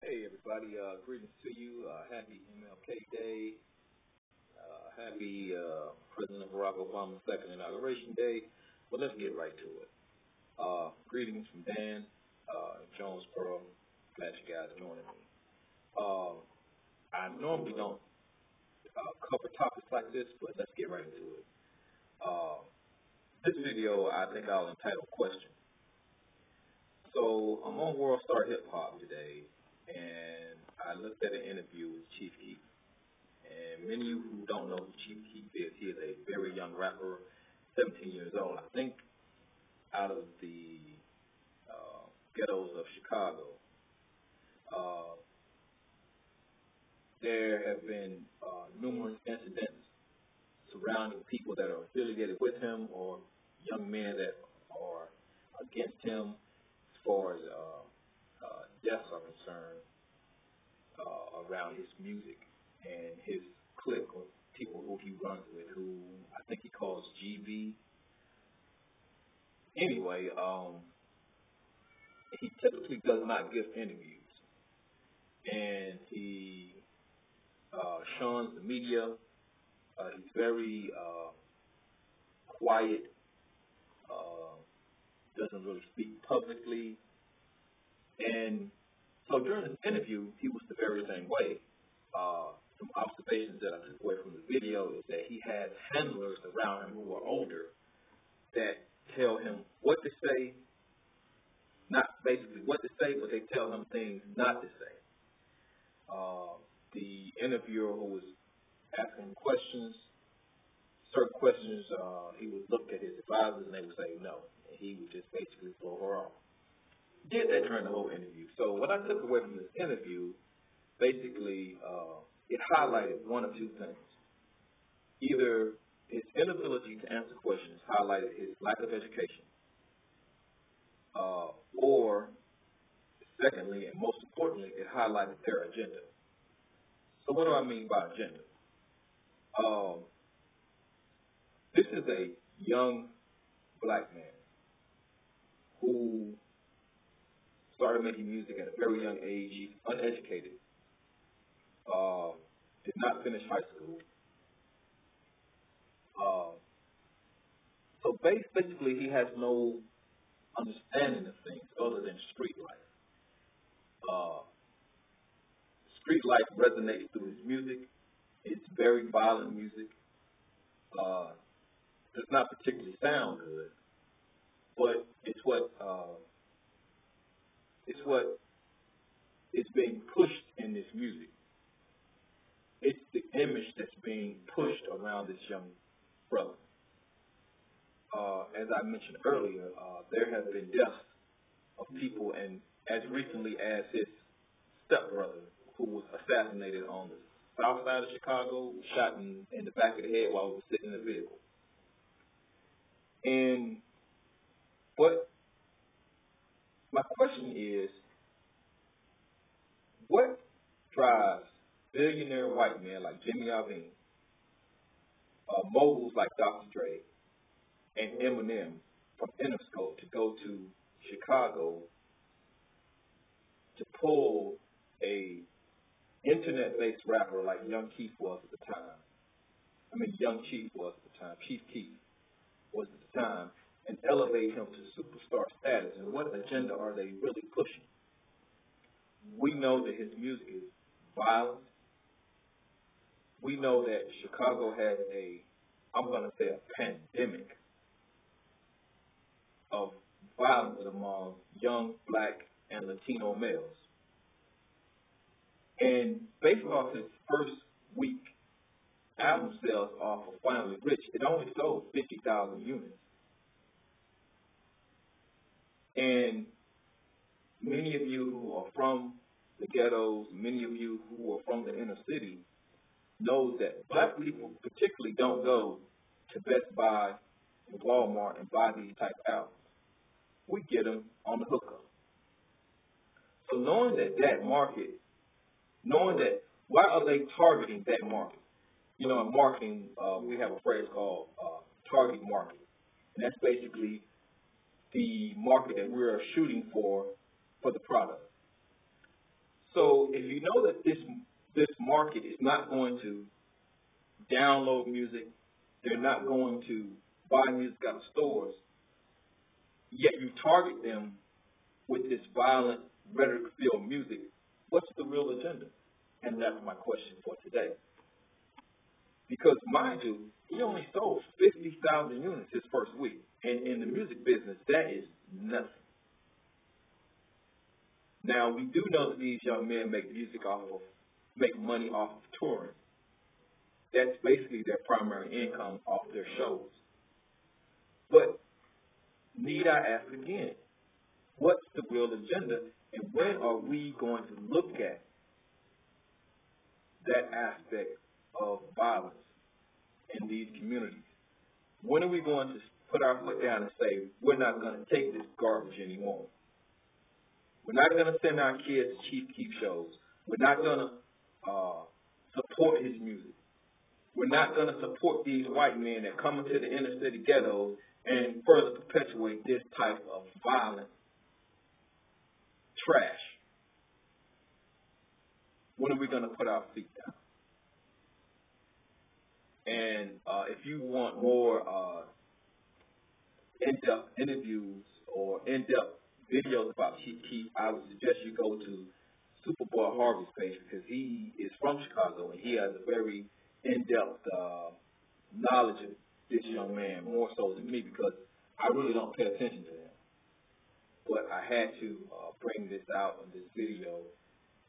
Hey everybody, greetings to you. Happy MLK Day. Happy President Barack Obama's second inauguration day. But let's get right to it. Greetings from Dan, Jonesboro. Glad you guys are joining me. I normally don't cover topics like this, but let's get right into it. This video, I think I'll entitle Question. So I'm on World Star Hip Hop today, and I looked at an interview with Chief Keef. And many of you who don't know who Chief Keef is, he is a very young rapper, 17 years old. I think out of the ghettos of Chicago. There have been numerous incidents surrounding people that are affiliated with him or young men that are against him as far as deaths are concerned around his music and his clique or people who he runs with, who I think he calls GB. Anyway, he typically does not give interviews, and he shuns the media. He's very quiet, doesn't really speak publicly. And so during this interview, he was the very same way. Some observations that I took away from the video is that he has handlers around him who are older that tell him what to say, not basically what to say, but they tell him things not to say. The interviewer who was asking questions, certain questions, he would look at his advisors and they would say no, and he would just basically blow her off. Did that during the whole interview. So what I took away from this interview, basically, it highlighted one of two things. Either his inability to answer questions highlighted his lack of education, or secondly, and most importantly, it highlighted their agenda. So what do I mean by agenda? This is a young black man who started making music at a very young age. He's uneducated, did not finish high school. So basically, he has no understanding of things other than street life. Street life resonates through his music. It's very violent music. Does not particularly sound good, but it's what is being pushed in this music. It's the image that's being pushed around this young brother. As I mentioned earlier, there have been deaths of people, and as recently as his stepbrother, who was assassinated on the south side of Chicago, shot in the back of the head while he was sitting in the vehicle. And my question is, what drives billionaire white men like Jimmy Iovine, moguls like Dr. Dre, and Eminem from Interscope to go to Chicago to pull a internet-based rapper like Young Keef was at the time? Young Chief was at the time. Chief Keef was at the time, and elevate him to superstar status. And what agenda are they really pushing? We know that his music is violent. We know that Chicago has a pandemic of violence among young black and Latino males. And based off his first week album sales off of Finally Rich, it only sold 50,000 units. And many of you who are from the ghettos, many of you who are from the inner city, know that black people particularly don't go to Best Buy and Walmart and buy these type albums. We get them on the hookup. So knowing that market, why are they targeting that market? In marketing, we have a phrase called target market. And that's basically the market that we're shooting for the product. So So if you know that this market is not going to download music, they're not going to buy music out of stores, yet you target them with this violent, rhetoric-filled music, what's the real agenda? And that's my question for today. Because mind you, he only sold 50,000 units his first week. And in the music business, that is nothing. Now, we do know that these young men make money off of touring. That's basically their primary income off their shows. But need I ask again, what's the real agenda, and when are we going to look at that aspect of violence in these communities? When are we going to put our foot down and say, we're not going to take this garbage anymore? We're not going to send our kids to Chief Keef shows. We're not going to support his music. We're not going to support these white men that come into the inner city ghettos and further perpetuate this type of violent trash. When are we going to put our feet down? And if you want more in-depth interviews or in-depth videos about Chief Keef, I would suggest you go to Superboy Harvey's page, because he is from Chicago and he has a very in-depth knowledge of this young man, more so than me, because I really don't pay attention to him. But I had to bring this out in this video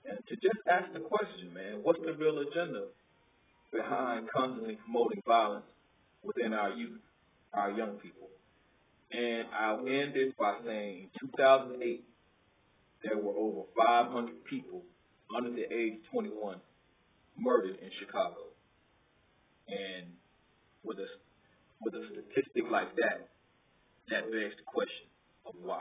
and to just ask the question, man, what's the real agenda behind constantly promoting violence within our youth, our young people? And I'll end this by saying in 2008, there were over 500 people under the age of 21 murdered in Chicago. And with a statistic like that, that begs the question of why.